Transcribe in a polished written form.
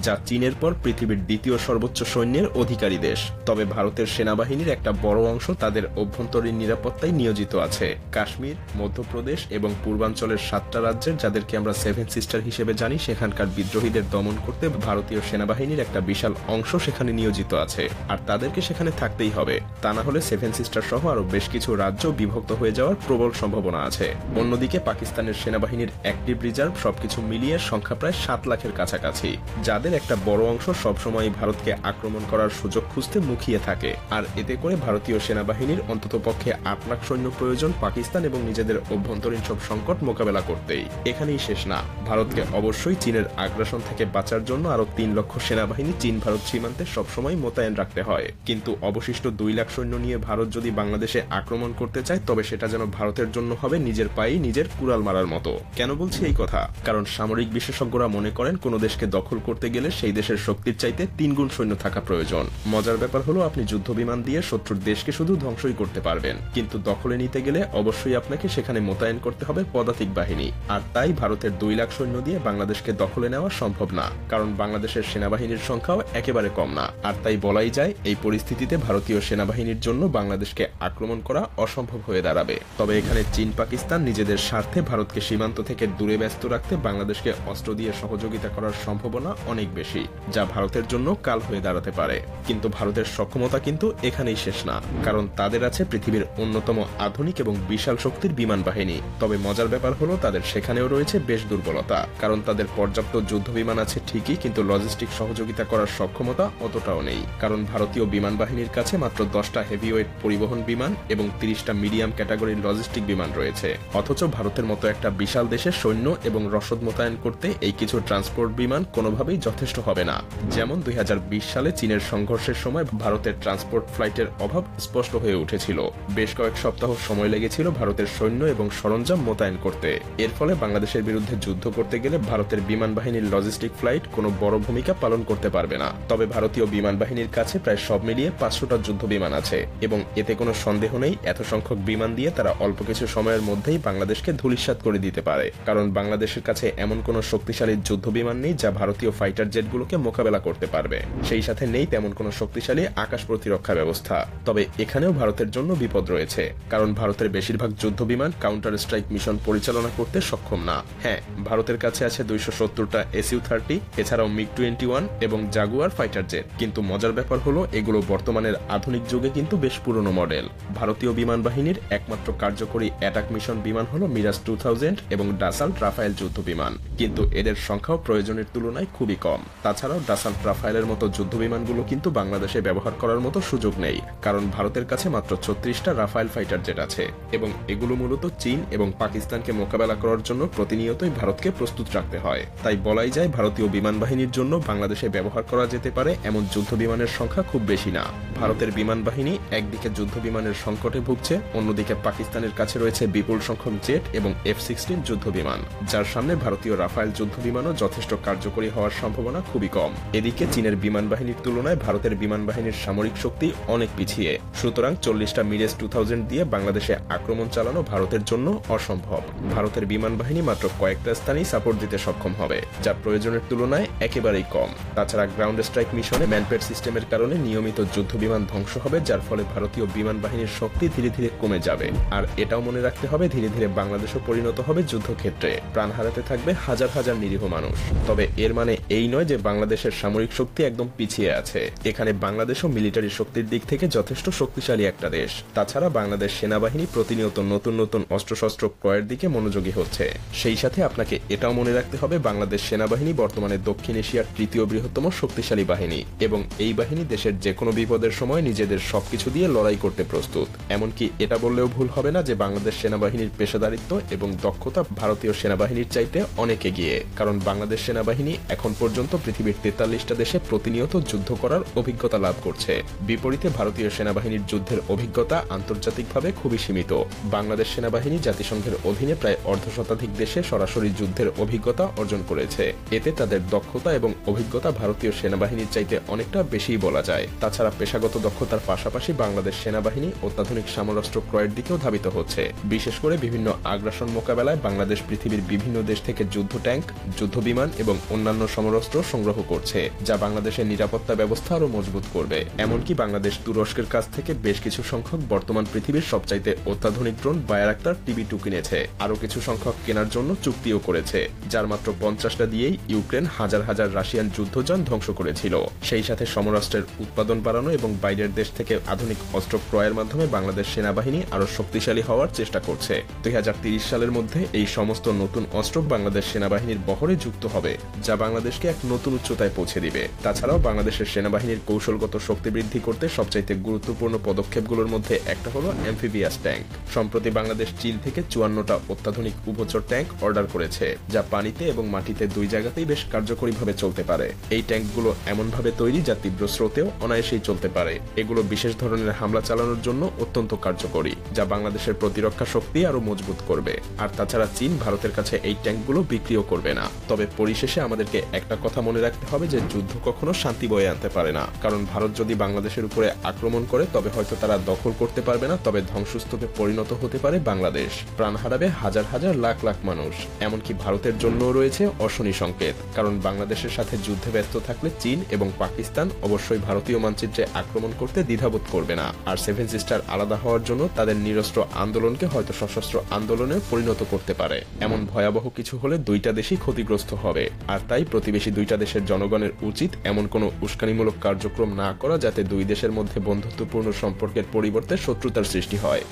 যা চীনের পর পৃথিবীর দ্বিতীয় সর্বোচ্চ সৈন্যের অধিকারী দেশ। তবে ভারতের সেনাবাহিনীর একটা বড় অংশ তাদের অভ্যন্তরীণ নিরাপত্তায় নিয়োজিত আছে। কাশ্মীর, মধ্যপ্রদেশ এবং পূর্বাঞ্চলের 7টা রাজ্যের, যাদেরকে আমরা সেভেন সিস্টার হিসেবে জানি, সেখানকার বিদ্রোহীদের দমন করতে ভারতীয় সেনাবাহিনীর একটা বিশাল অংশ সেখানে নিয়োজিত আছে। আর তাদেরকে সেখানে থাকতেই হবে, তা না হলে সেভেন সিস্টার সহ আরো বেশ কিছু রাজ্য বিভক্ত হয়ে যাওয়ার প্রবল সম্ভাবনা আছে। অন্যদিকে পাকিস্তানের সেনাবাহিনীর অ্যাক্টিভ রিজার্ভ সবকিছু মিলিয়ে সংখ্যা প্রায় 7 লাখের কাছাকাছি, যাদের একটা বড় অংশ সবসময় ভারতকে আক্রমণ করার সুযোগ খুঁজতে মুখিয়ে থাকে। আর এতে করে ভারতীয় সেনাবাহিনীর অন্ততপক্ষে 8 লাখ সৈন্য প্রয়োজন পাকিস্তান এবং নিজেদের অভ্যন্তরীণ সব সংকট মোকাবেলা করতেই। এখানেই শেষ না, ভারতকে অবশ্যই চীনের আগ্রাসন থেকে বাঁচার জন্য আরো 3 লক্ষ সেনাবাহিনী চীন ভারত সীমান্তে সবসময় মোতায়েন রাখতে হয়। কিন্তু অবশিষ্ট 2 লাখ সৈন্য নিয়ে ভারত যদি বাংলাদেশে আক্রমণ করতে চায়, তবে সেটা যেন ভারতের জন্য হবে নিজের পায়ে নিজের কুড়াল মারার মতো। কেন বলছি এই কথা? কারণ সামরিক বিশেষজ্ঞরা মনে করেন কোন দেশকে দখল করতে গেলে সেই দেশের শক্তির চাইতে 3 গুণ সৈন্য থাকা প্রয়োজন। মজার ব্যাপার হলো, আপনি যুদ্ধ বিমান দিয়ে শত্রুর দেশকে শুধু ধ্বংসই করতে পারবেন, কিন্তু দখলে নিতে গেলে অবশ্যই আপনাকে সেখানে মোতায়েন করতে হবে পদাতিক বাহিনী। আর তাই ভারতের 2 লাখ সৈন্য দিয়ে বাংলাদেশকে দখলে নেওয়া সম্ভব না, কারণ বাংলাদেশের সেনাবাহিনীর সংখ্যাও একেবারে কম না। আর তাই বলাই যায়, এই পরিস্থিতিতে ভারতীয় সেনাবাহিনীর জন্য বাংলাদেশকে আক্রমণ করা অসম্ভব হয়ে দাঁড়াবে। তবে এখানে চীন পাকিস্তান নিজেদের স্বার্থে ভারতকে সীমান্ত থেকে দূরে ব্যস্ত রাখতে বাংলাদেশকে অস্ত্র দিয়ে সহযোগিতা করার সম্ভাবনা অনেক বেশি, যা ভারতের জন্য কাল হয়ে দাঁড়াতে পারে। কিন্তু ভারতের সক্ষমতা কিন্তু এখানেই শেষ না, কারণ তাদের আছে পৃথিবীর অন্যতম আধুনিক এবং বিশাল শক্তির বিমান বাহিনী। তবে মজার ব্যাপার হলো, তাদের সেখানেও রয়েছে বেশ দুর্বলতা, কারণ তাদের পর্যাপ্ত যুদ্ধ বিমান আছে ঠিকই, কিন্তু লজিস্টিক সহযোগিতা করার সক্ষমতা অতটাও নেই। কারণ ভারতীয় বিমান বাহিনীর কাছে মাত্র 10টা হেভিওয়েট পরিবহন বিমান এবং 30টা মিডিয়াম ক্যাটাগরির লজিস্টিক বিমান রয়েছে। অথচ ভারতের মতো একটা বিশাল দেশের সৈন্য এবং রসদ মোতায়েন করতে এই কিছু ট্রান্সপোর্ট বিমান কোনোভাবেই যথেষ্ট হবে না। যেমন 2020 সালে চীনের সংঘর্ষের সময় ভারতের ট্রান্সপোর্ট ফ্লাইটের অভাব স্পষ্ট হয়ে উঠেছিল। বেশ কয়েক সপ্তাহ সময় লেগেছিল ভারতের সৈন্য এবং সরঞ্জাম মোতায়েন করতে। এর ফলে বাংলাদেশের বিরুদ্ধে যুদ্ধ করতে গেলে ভারতের বিমান বাহিনীর লজিস্টিক ফ্লাইট কোনো বড় ভূমিকা পালন করতে পারবে না। তবে ভারতীয় বিমান বাহিনীর কাছে প্রায় সব মিলিয়ে 500টা যুদ্ধ বিমান আছে, এবং এতে কোনো সন্দেহ নেই এত সংখ্যক বিমান দিয়ে তারা অল্প কিছু সময়ের মধ্যেই বাংলাদেশকে ধূলিসাৎ করে দিতে পারে। কারণ বাংলাদেশের কাছে এমন কোনো শক্তিশালী যুদ্ধ বিমান নেই যা ভারতীয় ফাইটার জেটগুলোকে মোকাবেলা করতে পারবে। সেই সাথে নেই তেমন কোনো শক্তিশালী আকাশ প্রতিরক্ষা ব্যবস্থা। তবে এখানেও ভারতের জন্য বিপদ রয়েছে, কারণ ভারতের বেশিরভাগ যুদ্ধ বিমান কাউন্টার স্ট্রাইক মিশন পরিচালনা করতে সক্ষম না। হ্যাঁ, ভারতের কাছে আছে 270টা SU-30, এছাড়াও MiG-21 এবং জাগুয়ার ফাইটার জেট। কিন্তু মজার ব্যাপার হলো, এগুলো বর্তমানের আধুনিক যুগে কিন্তু বেশ পুরনো মডেল। ভারতীয় বিমান বাহিনীর একমাত্র কার্যকরী অ্যাটাক মিশন বিমান হলো মিরাজ 2000 এবং ডাসাল্ট রাফায়েল যুদ্ধ বিমান, কিন্তু এদের সংখ্যাও প্রয়োজনের তুলনায় খুবই কম। তাছাড়াও ডাসাল্ট রাফায়েলের মতো যুদ্ধ বিমানগুলো কিন্তু বাংলাদেশে ব্যবহার করার মতো সুযোগ নেই, কারণ ভারতের কাছে মাত্র 36টা রাফায়েল ফাইটার জেট আছে, এবং এগুলো মূলত চীন এবং পাকিস্তানকে মোকাবেলা করার জন্য প্রতিনিয়তই ভারতকে প্রস্তুত রাখতে হয়। তাই বলাই যায়, ভারতীয় বিমান বাহিনীর জন্য বাংলাদেশে ব্যবহার করা যেতে পারে এমন যুদ্ধ বিমানের সংখ্যা খুব বেশি না। ভারতের বিমান বাহিনী একদিকে যুদ্ধ বিমানের সংকটে ভুগছে, অন্যদিকে পাকিস্তানের কাছে রয়েছে বিপুল সংখ্যক জেট এবং F-16 যুদ্ধ বিমান, যার সামনে ভারতীয় রাফায়েল যুদ্ধ বিমানও যথেষ্ট কার্যকরী হওয়ার সম্ভাবনা খুবই কম। এদিকে চীনের বিমান বাহিনীর তুলনায় ভারতের বিমান বাহিনীর সামরিক শক্তি অনেক পিছিয়ে, সুতরাং 40টা মিরাজ 2000 দিয়ে বাংলাদেশে আক্রমণ চালানো ভারতের জন্য অসম্ভব। ভারতের বিমান বাহিনী মাত্র কয়েকটা স্থানেই সাপোর্ট দিতে সক্ষম হবে, যা প্রয়োজনের তুলনায় একেবারেই কম। তাছাড়া গ্রাউন্ড স্ট্রাইক মিশনে ম্যানপেড সিস্টেমের কারণে নিয়মিত যুদ্ধ বিমান ধ্বংস হবে, যার ফলে ভারতীয় বিমান বাহিনীর শক্তি ধীরে ধীরে কমে যাবে। আর এটাও মনে রাখতে হবে, ধীরে ধীরে বাংলাদেশও পরিণত হবে যুদ্ধক্ষেত্রে, প্রাণ হারাতে থাকবে হাজার হাজার নিরীহ মানুষ। তবে এর মানে এই নয় যে বাংলাদেশের সামরিক শক্তি একদম পিছিয়ে আছে। এখানে বাংলাদেশও মিলিটারি শক্তির দিক থেকে যথেষ্ট শক্তিশালী একটা দেশ। তাছাড়া বাংলাদেশ সেনাবাহিনী প্রতিনিয়ত নতুন নতুন অস্ত্রশস্ত্র ক্রয়ের দিকে মনোযোগী হচ্ছে। সেই সাথে আপনাকে এটাও মনে রাখতে হবে, বাংলাদেশ সেনাবাহিনী বর্তমানে দক্ষিণ এশিয়ার 3য় বৃহত্তম শক্তিশালী বাহিনী, এবং এই বাহিনী দেশের যে কোনো বিপদের সময় নিজেদের সবকিছু দিয়ে লড়াই করতে প্রস্তুত। এমনকি এটা বললেও ভুল হবে না যে বাংলাদেশ সেনাবাহিনীর পেশাদারিত্ব এবং দক্ষতা ভারতীয় সেনাবাহিনীর চাইতে অনেক এগিয়ে, কারণ বাংলাদেশ সেনাবাহিনী এখন পর্যন্ত পৃথিবীর 43টা দেশে প্রতিনিয়ত যুদ্ধ করার অভিজ্ঞতা লাভ করছে। বিপরীতে ভারতীয় সেনাবাহিনীর যুদ্ধের অভিজ্ঞতা আন্তর্জাতিকভাবে খুবই সীমিত। বাংলাদেশ সেনাবাহিনী জাতিসংঘের অধীনে প্রায় অর্ধশতাধিক দেশে সরাসরি যুদ্ধের অভিজ্ঞতা অর্জন করেছে। এতে তাদের দক্ষতা এবং অভিজ্ঞতা ভারতীয় সেনাবাহিনীর চাইতে অনেকটা বেশিই বলা যায়। তাছাড়া পেশাগত দক্ষতার পাশাপাশি বাংলাদেশ সেনাবাহিনী অত্যাধুনিক সমরাস্ত্র ক্রয়ের দিকেও ধাবিত হচ্ছে। বিশেষ করে বিভিন্ন আগ্রাসন মোকাবেলায় বাংলাদেশ পৃথিবীর বিভিন্ন দেশ থেকে যুদ্ধ ট্যাঙ্ক, যুদ্ধ বিমান এবং অন্যান্য সমরাস্ত্র সমরাস্ত্র সংগ্রহ করছে, যা বাংলাদেশের নিরাপত্তা ব্যবস্থা আরও মজবুত করবে। এমনকি বাংলাদেশ তুরস্কের কাছ থেকে বেশ কিছু সংখ্যক বর্তমান পৃথিবীর সবচাইতে অত্যাধুনিক ড্রোন বায়ারাক্তার TB2 কিনেছে। আরও কিছু সংখ্যক কেনার জন্য চুক্তিও করেছে, যার মাত্র 50টা দিয়েই ইউক্রেন হাজার হাজার রাশিয়ান যুদ্ধযান ধ্বংস করেছিল। সেই সাথে সমরাস্ত্রের উৎপাদন বাড়ানো এবং বাইরের দেশ থেকে আধুনিক অস্ত্র ক্রয়ের মাধ্যমে বাংলাদেশ সেনাবাহিনী আরও শক্তিশালী হওয়ার চেষ্টা করছে। 2030 সালের মধ্যে এই সমস্ত নতুন অস্ত্র বাংলাদেশ সেনাবাহিনীর বহরে যুক্ত হবে, যা বাংলাদেশকে এক নতুন উচ্চতায় পৌঁছে দিবে। তাছাড়াও বাংলাদেশের সেনাবাহিনীর কৌশলগত শক্তি বৃদ্ধি করতে সবচাইতে গুরুত্বপূর্ণ পদক্ষেপগুলোর মধ্যে একটা হলো অ্যাম্ফিবিয়াস ট্যাঙ্ক। সম্প্রতি বাংলাদেশ চীন থেকে 54টা অত্যাধুনিক উভচর ট্যাঙ্ক অর্ডার করেছে, যা পানিতে এবং মাটিতে দুই জায়গাতেই বেশ কার্যকরীভাবে চলতে পারে। এই ট্যাঙ্কগুলো এমনভাবে তৈরি যা তীব্র স্রোতেও অনায়াসেই চলতে পারে। এগুলো বিশেষ ধরনের হামলা চালানোর জন্য অত্যন্ত কার্যকরী, যা বাংলাদেশের প্রতিরক্ষা শক্তি আরও মজবুত করবে। আর তাছাড়া চীন ভারতের কাছে এই ট্যাঙ্কগুলো বিক্রিও করবে না। তবে পরিশেষে আমাদেরকে একটা কথা মনে রাখতে হবে যে যুদ্ধ কখনো শান্তি বয়ে আনতে পারে না। কারণ ভারত যদি বাংলাদেশের উপরে আক্রমণ করে তবে হয়তো তারা দখল করতে পারবে না, তবে ধ্বংসস্তূপে পরিণত হতে পারে বাংলাদেশ। প্রাণ হারাবে হাজার হাজার লাখ লাখ মানুষ। এমনকি ভারতের জন্যও রয়েছে অশনি সংকেত, কারণ বাংলাদেশের সাথে যুদ্ধে ব্যস্ত থাকলে চীন এবং পাকিস্তান অবশ্যই ভারতীয় মানচিত্রে আক্রমণ করতে দ্বিধাবোধ করবে না। আর সেভেন সিস্টার আলাদা হওয়ার জন্য তাদের নিরস্ত্র আন্দোলনকে হয়তো সশস্ত্র আন্দোলনে পরিণত করতে পারে। এমন ভয়াবহ কিছু হলে দুইটা দেশই ক্ষতিগ্রস্ত হবে। আর তাই প্রতিবেশী দুইটা দেশের জনগণের উচিত এমন কোনো উস্কানিমূলক কার্যক্রম না করা যাতে দুই দেশের মধ্যে বন্ধুত্বপূর্ণ সম্পর্কের পরিবর্তে শত্রুতার সৃষ্টি হয়।